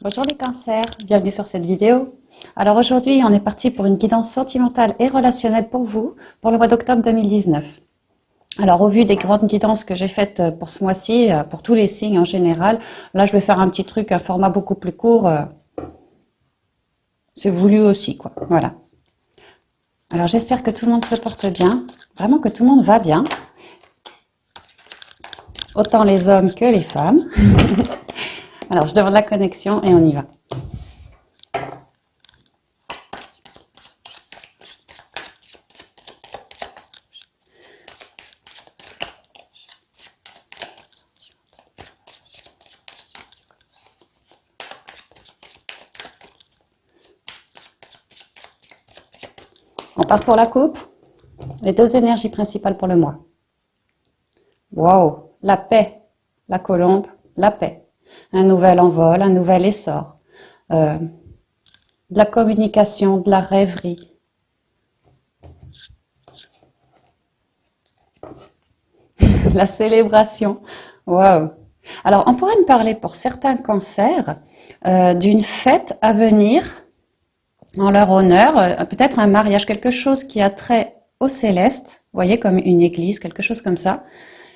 Bonjour les cancers, bienvenue sur cette vidéo. Alors aujourd'hui, on est parti pour une guidance sentimentale et relationnelle pour vous pour le mois d'octobre 2019. Alors au vu des grandes guidances que j'ai faites pour ce mois-ci, pour tous les signes en général, là je vais faire un petit truc, un format beaucoup plus court. C'est voulu aussi, quoi. Voilà. Alors j'espère que tout le monde se porte bien, vraiment que tout le monde va bien. Autant les hommes que les femmes. Alors je demande la connexion et on y va. On part pour la coupe. Les deux énergies principales pour le mois. Wow, la paix, la colombe, la paix. Un nouvel envol, un nouvel essor. De la communication, de la rêverie. La célébration. Wow. Alors, on pourrait me parler pour certains cancers d'une fête à venir en leur honneur, peut-être un mariage, quelque chose qui a trait au céleste, vous voyez, comme une église, quelque chose comme ça,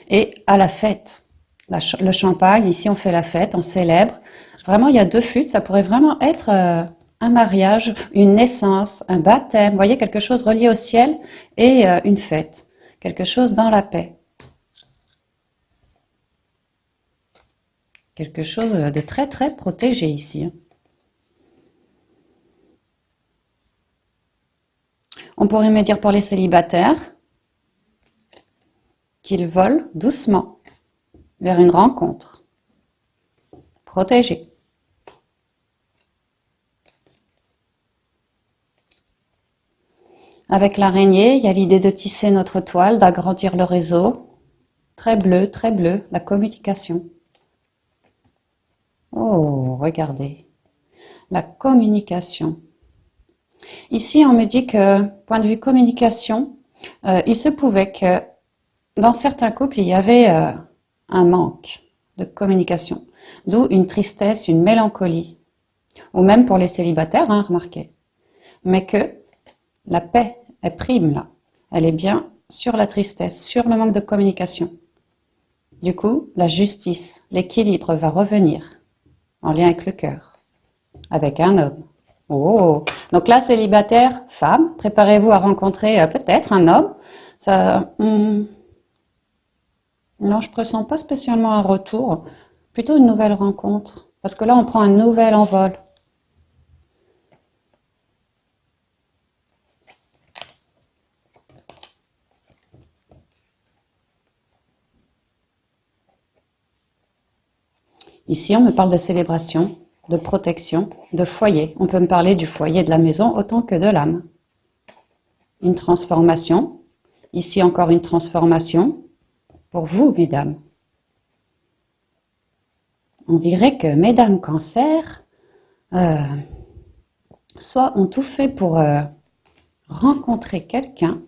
et à la fête. Le champagne, ici on fait la fête, on célèbre. Vraiment, il y a deux flûtes, ça pourrait vraiment être un mariage, une naissance, un baptême, vous voyez, quelque chose relié au ciel et une fête, quelque chose dans la paix. Quelque chose de très très protégé ici. On pourrait me dire pour les célibataires qu'ils volent doucement vers une rencontre protégée. Avec l'araignée, il y a l'idée de tisser notre toile, d'agrandir le réseau. Très bleu, la communication. Oh, regardez, la communication. Ici, on me dit que, point de vue communication, il se pouvait que dans certains couples, il y avait un manque de communication, d'où une tristesse, une mélancolie, ou même pour les célibataires, hein, remarquez. Mais que la paix est prime là, elle est bien sur la tristesse, sur le manque de communication. Du coup, la justice, l'équilibre va revenir en lien avec le cœur, avec un homme. Oh, donc là, célibataire, femme, préparez-vous à rencontrer peut-être un homme. Ça, non, je ne pressens pas spécialement un retour, plutôt une nouvelle rencontre. Parce que là, on prend un nouvel envol. Ici, on me parle de célébration, de protection, de foyer. On peut me parler du foyer de la maison autant que de l'âme. Une transformation. Ici, encore une transformation. Pour vous, mesdames. On dirait que mesdames cancer, soit ont tout fait pour rencontrer quelqu'un,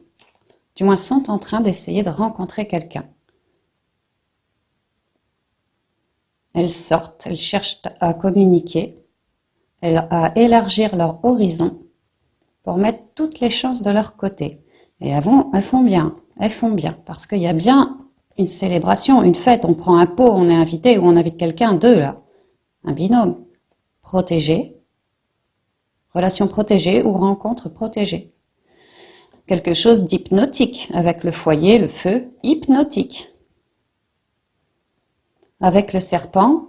du moins sont en train d'essayer de rencontrer quelqu'un. Elles sortent, elles cherchent à communiquer, à élargir leur horizon pour mettre toutes les chances de leur côté. Et elles font bien, parce qu'il y a bien une célébration, une fête, on prend un pot, on est invité ou on invite quelqu'un, deux là, un binôme, protégé, relation protégée ou rencontre protégée. Quelque chose d'hypnotique, avec le foyer, le feu, hypnotique. Avec le serpent,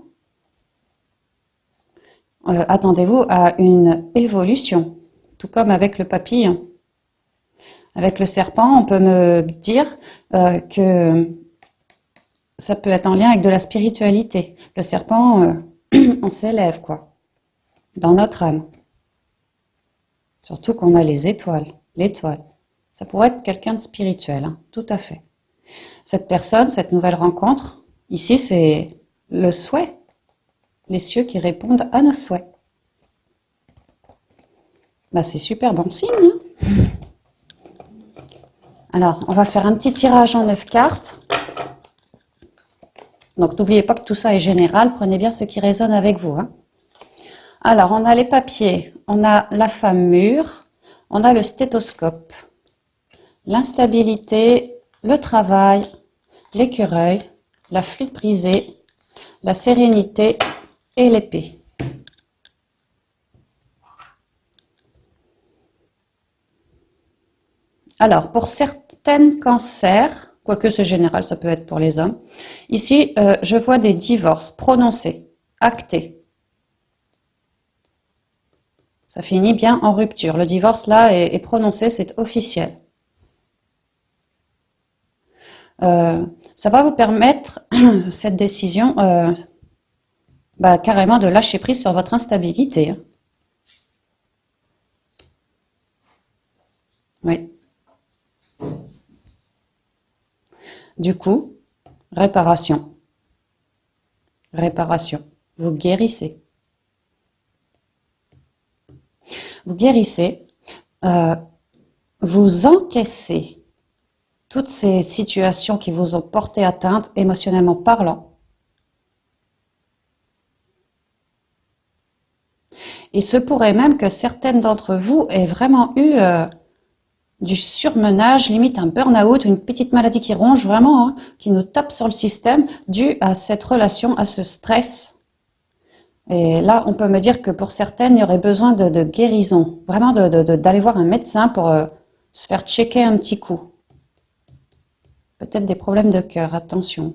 attendez-vous à une évolution, tout comme avec le papillon. Avec le serpent, on peut me dire que ça peut être en lien avec de la spiritualité. Le serpent, on s'élève, quoi, dans notre âme. Surtout qu'on a les étoiles, l'étoile. Ça pourrait être quelqu'un de spirituel, hein, tout à fait. Cette personne, cette nouvelle rencontre, ici, c'est le souhait. Les cieux qui répondent à nos souhaits. Bah, c'est super bon signe. Hein. Alors, on va faire un petit tirage en 9 cartes. Donc, n'oubliez pas que tout ça est général. Prenez bien ce qui résonne avec vous. Hein. Alors, on a les papiers, on a la femme mûre, on a le stéthoscope, l'instabilité, le travail, l'écureuil, la flûte brisée, la sérénité et l'épée. Alors, pour certains cancers, quoique c'est général, ça peut être pour les hommes, ici, je vois des divorces prononcés, actés. Ça finit bien en rupture. Le divorce, là, est prononcé, c'est officiel. Ça va vous permettre, cette décision, carrément de lâcher prise sur votre instabilité. Oui. Du coup, réparation. Réparation. Vous guérissez. Vous guérissez. Vous encaissez toutes ces situations qui vous ont porté atteinte émotionnellement parlant. Il se pourrait même que certaines d'entre vous aient vraiment eu du surmenage, limite un burn-out, une petite maladie qui ronge vraiment, hein, qui nous tape sur le système, dû à cette relation, à ce stress. Et là, on peut me dire que pour certaines, il y aurait besoin de guérison, vraiment d'aller voir un médecin pour se faire checker un petit coup. Peut-être des problèmes de cœur, attention.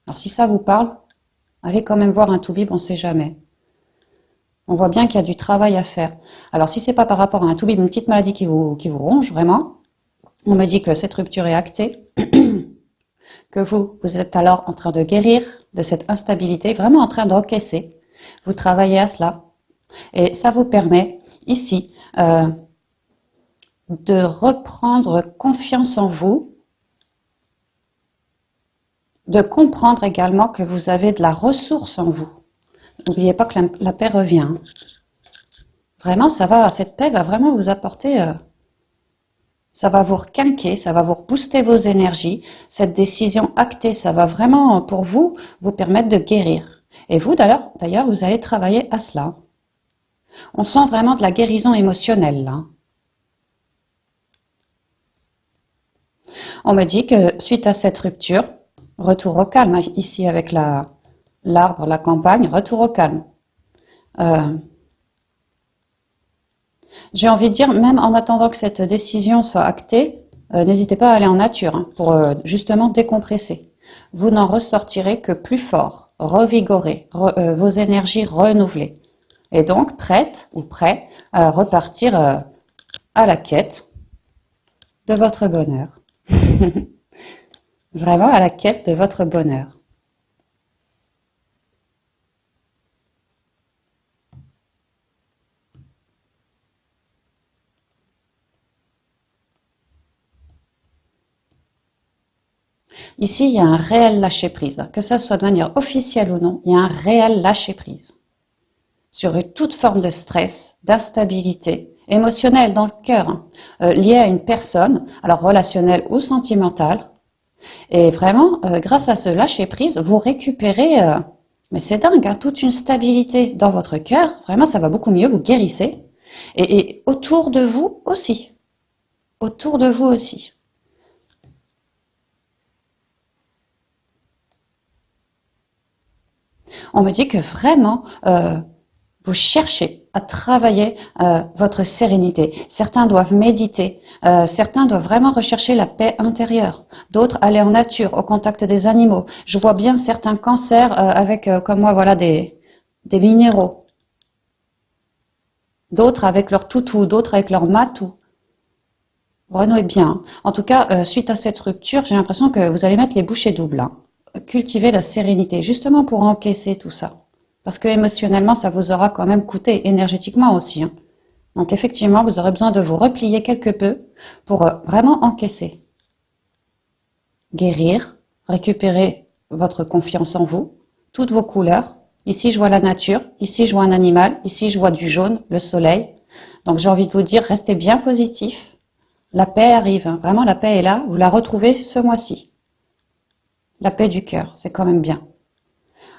Alors si ça vous parle, allez quand même voir un toubib, on ne sait jamais. On voit bien qu'il y a du travail à faire. Alors si ce n'est pas par rapport à un toubib, une petite maladie qui vous ronge vraiment, on me dit que cette rupture est actée, que vous êtes alors en train de guérir de cette instabilité, vraiment en train d'encaisser. Vous travaillez à cela. Et ça vous permet ici de reprendre confiance en vous, de comprendre également que vous avez de la ressource en vous. N'oubliez pas que la paix revient. Vraiment, cette paix va vraiment vous apporter, ça va vous requinquer, ça va vous rebooster vos énergies. Cette décision actée, ça va vraiment, pour vous, vous permettre de guérir. Et vous, d'ailleurs, vous allez travailler à cela. On sent vraiment de la guérison émotionnelle, là. On me dit que suite à cette rupture, retour au calme, ici avec l'arbre, la campagne, retour au calme. J'ai envie de dire, même en attendant que cette décision soit actée, n'hésitez pas à aller en nature hein, pour justement décompresser. Vous n'en ressortirez que plus fort, revigoré, vos énergies renouvelées. Et donc prête ou prêt à repartir à la quête de votre bonheur. Vraiment à la quête de votre bonheur. Ici, il y a un réel lâcher-prise. Que ça soit de manière officielle ou non, il y a un réel lâcher-prise sur toute forme de stress, d'instabilité émotionnelle dans le cœur, hein, liée à une personne, alors relationnelle ou sentimentale. Et vraiment, grâce à ce lâcher-prise, vous récupérez, mais c'est dingue, hein, toute une stabilité dans votre cœur. Vraiment, ça va beaucoup mieux, vous guérissez. Et autour de vous aussi. Autour de vous aussi. On me dit que vraiment, vous cherchez à travailler votre sérénité. Certains doivent méditer, certains doivent vraiment rechercher la paix intérieure. D'autres aller en nature, au contact des animaux. Je vois bien certains cancers avec, comme moi, voilà, des minéraux. D'autres avec leur toutou, d'autres avec leur matou. Renouez bien. En tout cas, suite à cette rupture, j'ai l'impression que vous allez mettre les bouchées doubles. Hein. Cultiver la sérénité, justement pour encaisser tout ça. Parce que émotionnellement, ça vous aura quand même coûté, énergétiquement aussi. Hein. Donc effectivement, vous aurez besoin de vous replier quelque peu pour vraiment encaisser. Guérir, récupérer votre confiance en vous, toutes vos couleurs. Ici, je vois la nature, ici, je vois un animal, ici, je vois du jaune, le soleil. Donc j'ai envie de vous dire, restez bien positif. La paix arrive, hein. Vraiment la paix est là, vous la retrouvez ce mois-ci. La paix du cœur, c'est quand même bien.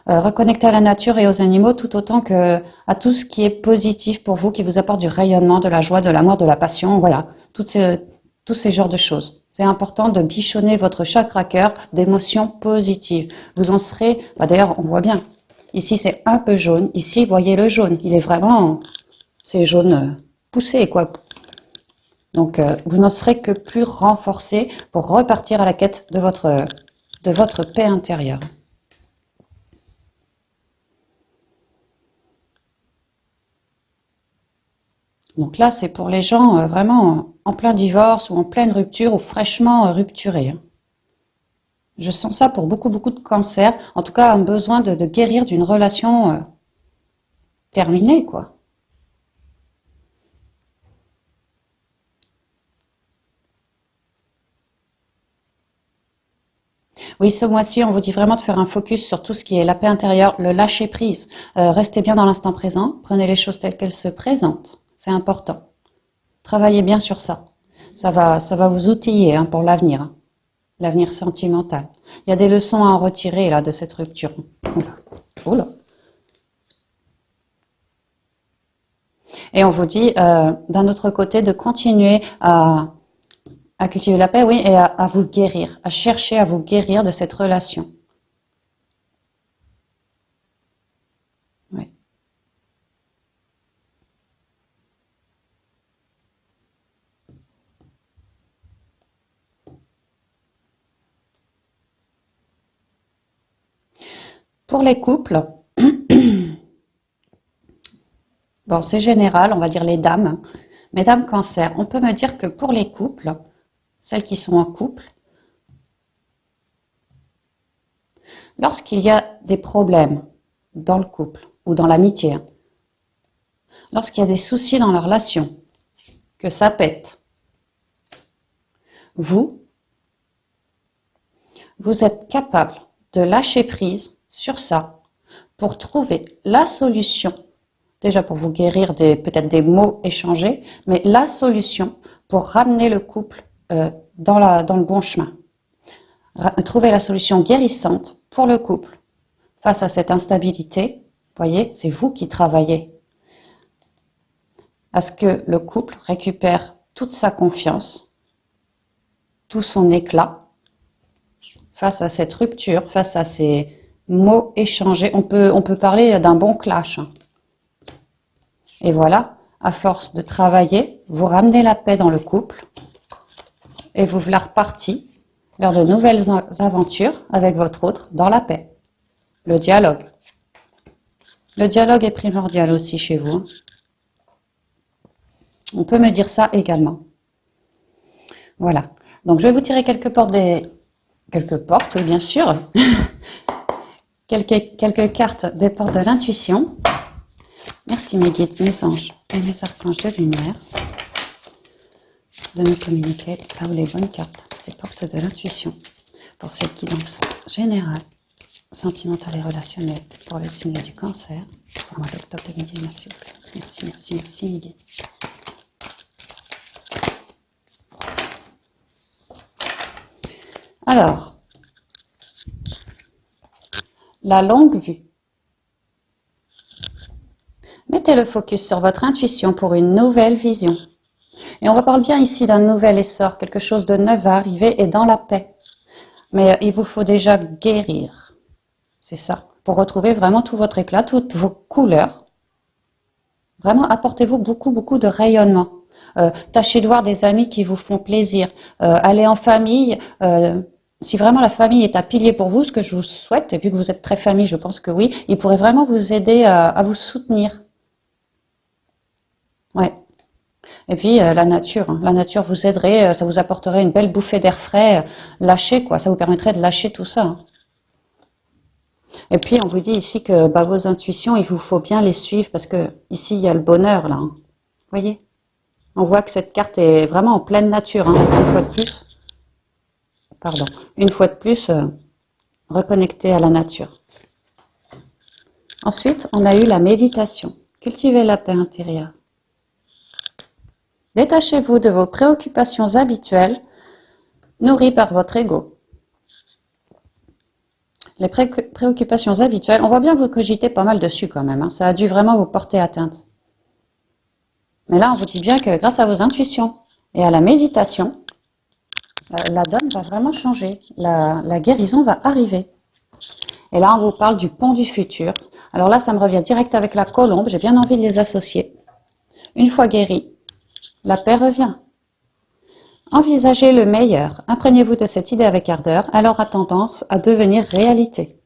reconnecter à la nature et aux animaux tout autant que à tout ce qui est positif pour vous, qui vous apporte du rayonnement, de la joie, de l'amour, de la passion, voilà, tous ces genres de choses. C'est important de bichonner votre chakra cœur d'émotions positives. Vous en serez, d'ailleurs on voit bien, ici c'est un peu jaune, ici voyez le jaune, il est vraiment, c'est jaune poussé quoi. Donc vous n'en serez que plus renforcé pour repartir à la quête de votre paix intérieure. Donc là, c'est pour les gens vraiment en plein divorce ou en pleine rupture ou fraîchement rupturés. Hein. Je sens ça pour beaucoup, beaucoup de cancers. En tout cas, un besoin de guérir d'une relation terminée, quoi. Oui, ce mois-ci, on vous dit vraiment de faire un focus sur tout ce qui est la paix intérieure, le lâcher prise. Restez bien dans l'instant présent, prenez les choses telles qu'elles se présentent. C'est important. Travaillez bien sur ça. Ça va vous outiller hein, pour l'avenir, hein, l'avenir sentimental. Il y a des leçons à en retirer là de cette rupture. Oula. Et on vous dit d'un autre côté de continuer à cultiver la paix, oui, et à vous guérir, à chercher à vous guérir de cette relation. Oui. Pour les couples, bon, c'est général, on va dire les dames. Mesdames Cancer, on peut me dire que pour les couples, celles qui sont en couple, lorsqu'il y a des problèmes dans le couple ou dans l'amitié, hein, lorsqu'il y a des soucis dans la relation, que ça pète, vous êtes capable de lâcher prise sur ça pour trouver la solution, déjà pour vous guérir peut-être des mots échangés, mais la solution pour ramener le couple dans le bon chemin. Trouver la solution guérissante pour le couple face à cette instabilité. Voyez, c'est vous qui travaillez à ce que le couple récupère toute sa confiance, tout son éclat face à cette rupture, face à ces mots échangés. On peut parler d'un bon clash. Et voilà, à force de travailler, vous ramenez la paix dans le couple et vous voilà reparti vers de nouvelles aventures avec votre autre dans la paix. Le dialogue. Le dialogue est primordial aussi chez vous. On peut me dire ça également. Voilà. Donc je vais vous tirer quelques portes, oui bien sûr, quelques cartes des portes de l'intuition. Merci mes guides, mes anges et mes archanges de lumière de nous communiquer là où les bonnes cartes des portes de l'intuition pour cette guidance générale, sentimentale et relationnelle pour le signe du cancer au mois d'octobre 2019 s'il vous plaît. Merci, merci, merci mes guides. Alors, la longue vue. Mettez le focus sur votre intuition pour une nouvelle vision. Et on reparle bien ici d'un nouvel essor, quelque chose de neuf va arriver et dans la paix. Mais il vous faut déjà guérir. C'est ça. Pour retrouver vraiment tout votre éclat, toutes vos couleurs. Vraiment, apportez-vous beaucoup, beaucoup de rayonnement. Tâchez de voir des amis qui vous font plaisir. Allez en famille. Si vraiment la famille est un pilier pour vous, ce que je vous souhaite, et vu que vous êtes très famille, je pense que oui, il pourrait vraiment vous aider à vous soutenir. Ouais. Et puis la nature, hein. La nature vous aiderait, ça vous apporterait une belle bouffée d'air frais, lâcher quoi, ça vous permettrait de lâcher tout ça. Hein. Et puis on vous dit ici que vos intuitions, il vous faut bien les suivre parce que ici il y a le bonheur là. Hein. Voyez, on voit que cette carte est vraiment en pleine nature, hein, une fois de plus. Pardon, une fois de plus, reconnectée à la nature. Ensuite, on a eu la méditation. Cultivez la paix intérieure. Détachez-vous de vos préoccupations habituelles, nourries par votre ego. Les préoccupations habituelles, on voit bien que vous cogitez pas mal dessus quand même, hein. Ça a dû vraiment vous porter atteinte. Mais là, on vous dit bien que grâce à vos intuitions et à la méditation, la donne va vraiment changer. La guérison va arriver. Et là, on vous parle du pont du futur. Alors là, ça me revient direct avec la colombe. J'ai bien envie de les associer. Une fois guéri, la paix revient. Envisagez le meilleur. Imprégnez-vous de cette idée avec ardeur. Elle aura tendance à devenir réalité.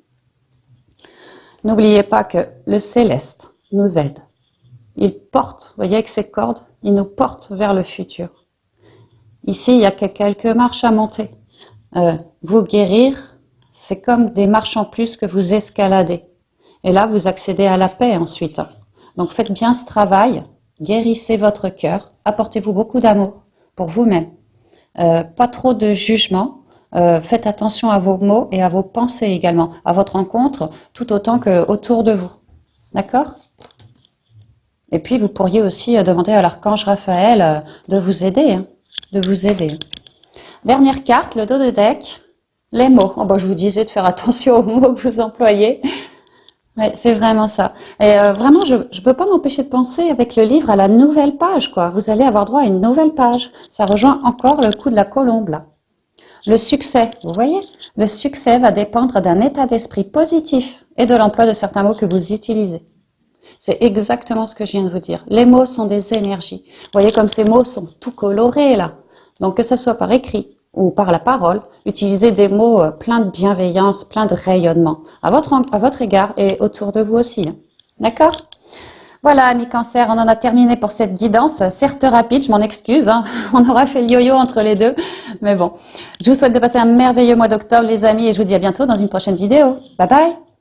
N'oubliez pas que le céleste nous aide. Il porte, vous voyez avec ses cordes, il nous porte vers le futur. Ici, il n'y a que quelques marches à monter. Vous guérir, c'est comme des marches en plus que vous escaladez. Et là, vous accédez à la paix ensuite. Donc faites bien ce travail, guérissez votre cœur, apportez-vous beaucoup d'amour pour vous-même. Pas trop de jugement, faites attention à vos mots et à vos pensées également, à votre rencontre, tout autant qu'autour de vous. D'accord ? Et puis vous pourriez aussi demander à l'archange Raphaël de vous aider, hein, de vous aider. Dernière carte, le dos de deck, les mots. Oh, bah, je vous disais de faire attention aux mots que vous employez. Ouais, c'est vraiment ça. Et vraiment, je ne peux pas m'empêcher de penser avec le livre à la nouvelle page, quoi. Vous allez avoir droit à une nouvelle page. Ça rejoint encore le coup de la colombe, là. Le succès, vous voyez, le succès va dépendre d'un état d'esprit positif et de l'emploi de certains mots que vous utilisez. C'est exactement ce que je viens de vous dire. Les mots sont des énergies. Vous voyez comme ces mots sont tout colorés, là. Donc, que ce soit par écrit ou par la parole, utilisez des mots pleins de bienveillance, pleins de rayonnement à votre égard et autour de vous aussi. Hein. D'accord ? Voilà, amis Cancer, on en a terminé pour cette guidance, certes rapide, je m'en excuse, hein. On aura fait le yo-yo entre les deux, mais bon. Je vous souhaite de passer un merveilleux mois d'octobre, les amis, et je vous dis à bientôt dans une prochaine vidéo. Bye bye!